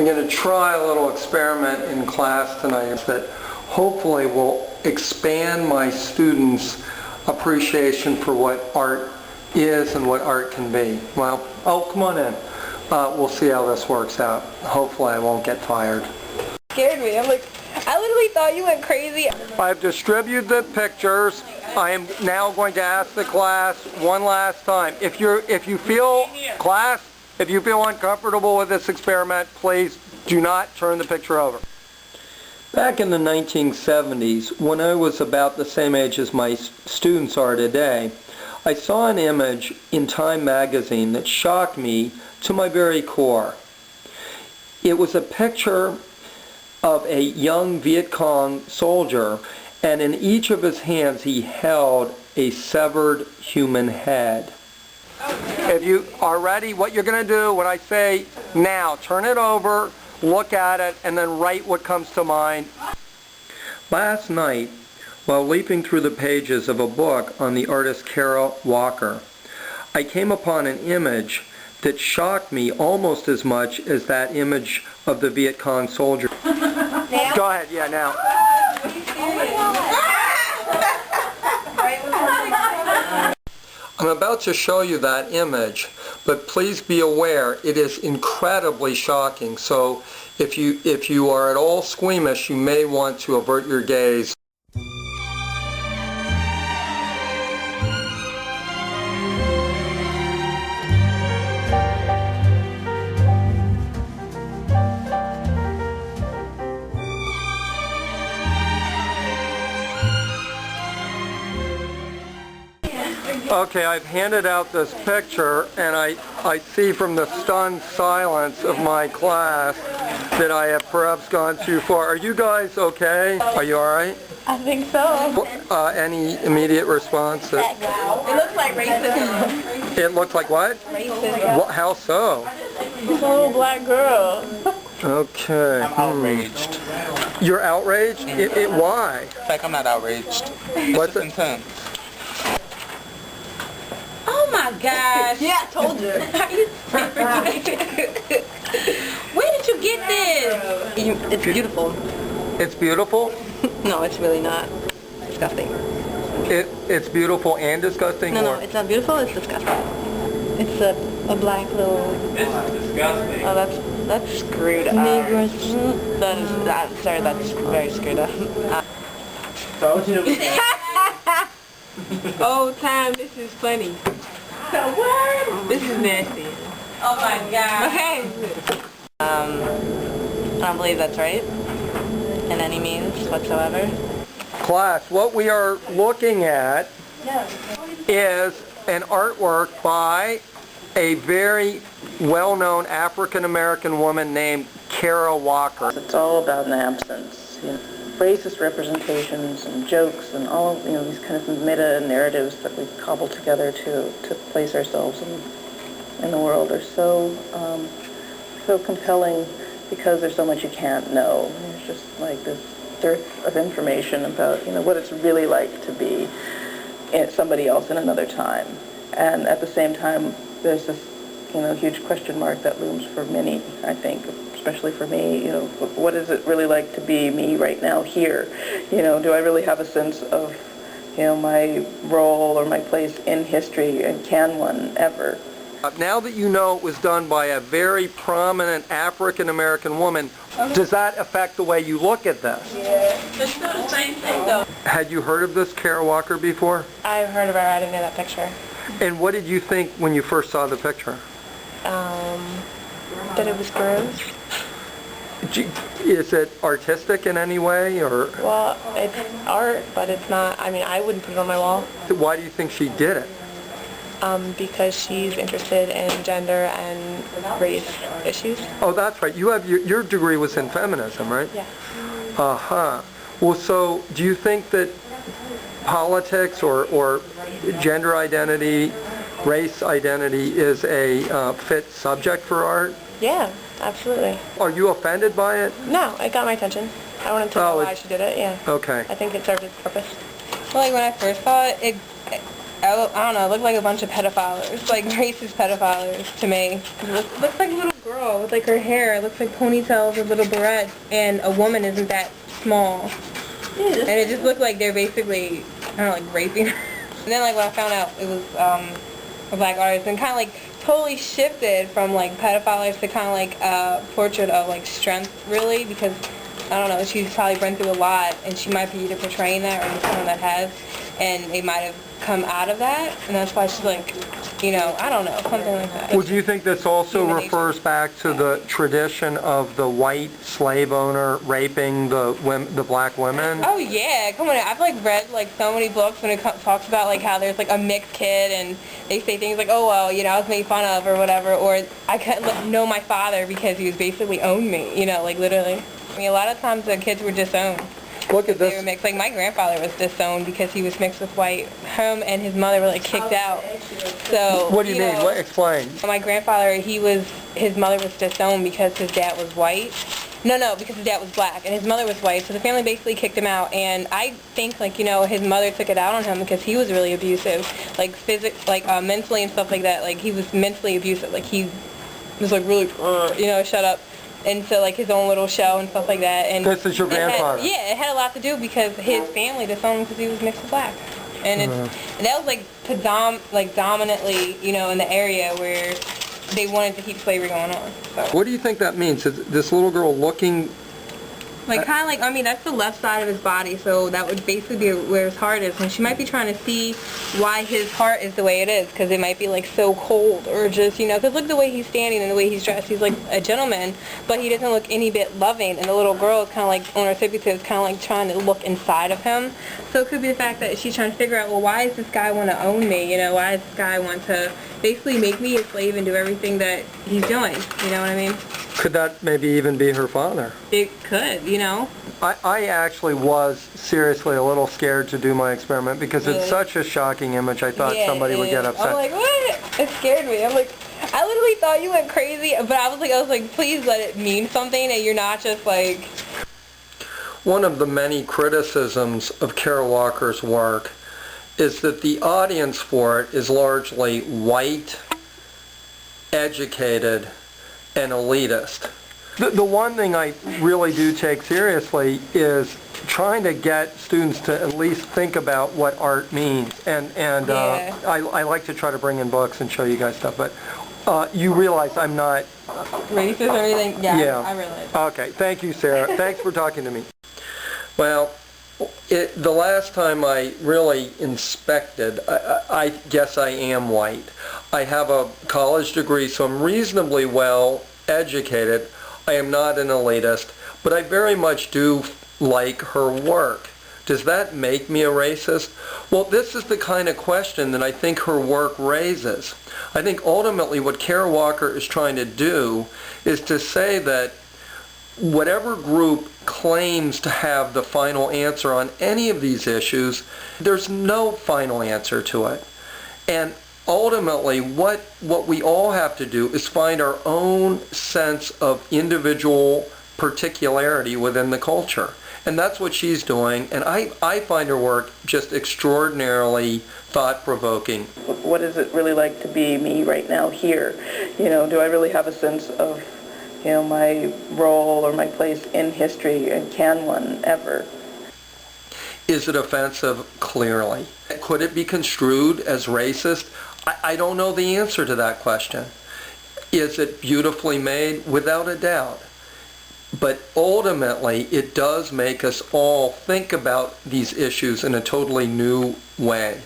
I'm going to try a little experiment in class tonight that hopefully will expand my students' appreciation for what art is and what art can be. Well, oh, come on in. We'll see how this works out. Hopefully I won't get fired. Scared me. I literally thought you went crazy. I've distributed the pictures. I am now going to ask the class one last time. If you feel uncomfortable with this experiment, please do not turn the picture over. Back in the 1970s, when I was about the same age as my students are today, I saw an image in Time magazine that shocked me to my very core. It was a picture of a young Viet Cong soldier, and in each of his hands he held a severed human head. If you are ready, what you're going to do when I say now, turn it over, look at it, and then write what comes to mind. Last night, while leaping through the pages of a book on the artist Kara Walker, I came upon an image that shocked me almost as much as that image of the Viet Cong soldier. Now? Go ahead, yeah, now. I'm about to show you that image, but please be aware it is incredibly shocking. So if you are at all squeamish, you may want to avert your gaze. Okay, I've handed out this picture, and I see from the stunned silence of my class that I have perhaps gone too far. Are you guys okay? Are you alright? I think so. Any immediate response? It looks like racism. It looks like what? Racism. How so? It's a little black girl. Okay. I'm outraged. You're outraged? Why? In fact, I'm not outraged. What's It's intense. Oh my gosh. Yeah, I told you. Where did you get this? It's beautiful. It's beautiful? No, it's really not. Disgusting. It's beautiful and disgusting? No, it's not beautiful, it's disgusting. It's a black little... This is disgusting. Oh, that's screwed up. Negress. That's very screwed up. Oh, Time, this is funny. So what? This is nasty. Oh my god. Okay. I don't believe that's right in any means whatsoever. Class, what we are looking at is an artwork by a very well-known African-American woman named Kara Walker. It's all about an absence. Racist representations and jokes and all these kind of meta-narratives that we cobble together to place ourselves in the world are so compelling because there's so much you can't know. There's just like this dearth of information about what it's really like to be somebody else in another time, and at the same time there's this huge question mark that looms for many, I think, especially for me. What is it really like to be me right now here? Do I really have a sense of my role or my place in history, and can one ever? Now that you know it was done by a very prominent African-American woman, does that affect the way you look at this? Yeah. It's still the same thing though. Had you heard of this Kara Walker before? I've heard of her. I didn't know that picture. And what did you think when you first saw the picture? That it was gross. Is it artistic in any way, or? Well, it's art, but it's not. I mean, I wouldn't put it on my wall. Why do you think she did it? Because she's interested in gender and race issues. Oh, that's right. You have your degree was in feminism, right? Yeah. Uh-huh. Well, so do you think that politics or gender identity, race identity is a fit subject for art? Yeah, absolutely. Are you offended by it? No, it got my attention. I wanted to know why she did it, yeah. Okay. I think it served its purpose. Well, like when I first saw it, I don't know, it looked like a bunch of pedophiles, like racist pedophiles to me. It looks like little girls. girl with like her hair. It looks like ponytails or little barrettes, and a woman isn't that small. Yeah, and it just looked like they're basically, I don't know, like raping her. And then like when I found out it was a black artist, and kind of like totally shifted from like pedophile to kind of like a portrait of like strength, really, because I don't know, she's probably been through a lot, and she might be either portraying that or just someone that has, and it might have come out of that, and that's why she's like, you know, I don't know, something like that. Well, do you think this also refers back to the tradition of the white slave owner raping the black women? Oh yeah, come on! I've like read like so many books when it talks about like how there's like a mixed kid, and they say things like, oh well, you know, I was made fun of or whatever, or I couldn't know my father because he was basically owned me, you know, like literally. I mean, a lot of times the kids were disowned. Look at They were this. mixed. Like my grandfather was disowned because he was mixed with white. Him and his mother were like kicked out. So What do you mean? know, What, explain. My grandfather, his mother was disowned because his dad was white. No, because his dad was black and his mother was white. So the family basically kicked him out. And I think like, you know, his mother took it out on him because he was really abusive, like mentally and stuff like that. Like he was mentally abusive. Like he was like really, you know, shut up. And so like his own little show and stuff like that. And This is your grandfather? it had a lot to do because his family disowned him because he was mixed with black. And and that was like dominantly, you know, in the area where they wanted to keep slavery going on. So. What do you think that means? Is this little girl looking... Like kind of like, I mean, that's the left side of his body, so that would basically be where his heart is. And she might be trying to see why his heart is the way it is, because it might be like so cold or just, you know, because look the way he's standing and the way he's dressed. He's like a gentleman, but he doesn't look any bit loving. And the little girl is kind of like, on her tippy toes, kind of like trying to look inside of him. So it could be the fact that she's trying to figure out, well, why does this guy want to own me? You know, why does this guy want to basically make me a slave and do everything that he's doing? You know what I mean? Could that maybe even be her father? It could, you know. I actually was seriously a little scared to do my experiment because it's such a shocking image. I thought somebody would get upset. I'm like, what? It scared me. I'm like, I literally thought you went crazy, but I was like, please let it mean something, and you're not just like... One of the many criticisms of Kara Walker's work is that the audience for it is largely white, educated, and elitist. The one thing I really do take seriously is trying to get students to at least think about what art means. And I like to try to bring in books and show you guys stuff, but you realize I'm not... Racist or anything? Yeah, I realize. Okay, thank you, Sarah. Thanks for talking to me. Well, the last time I really inspected, I guess I am white. I have a college degree, so I'm reasonably well educated. I am not an elitist, but I very much do like her work. Does that make me a racist? Well, this is the kind of question that I think her work raises. I think ultimately what Kara Walker is trying to do is to say that whatever group claims to have the final answer on any of these issues, there's no final answer to it. And ultimately, what we all have to do is find our own sense of individual particularity within the culture. And that's what she's doing, and I find her work just extraordinarily thought-provoking. What is it really like to be me right now here? You know, do I really have a sense of, you know, my role or my place in history, and can one ever? Is it offensive? Clearly. Could it be construed as racist? I don't know the answer to that question. Is it beautifully made? Without a doubt. But ultimately, it does make us all think about these issues in a totally new way.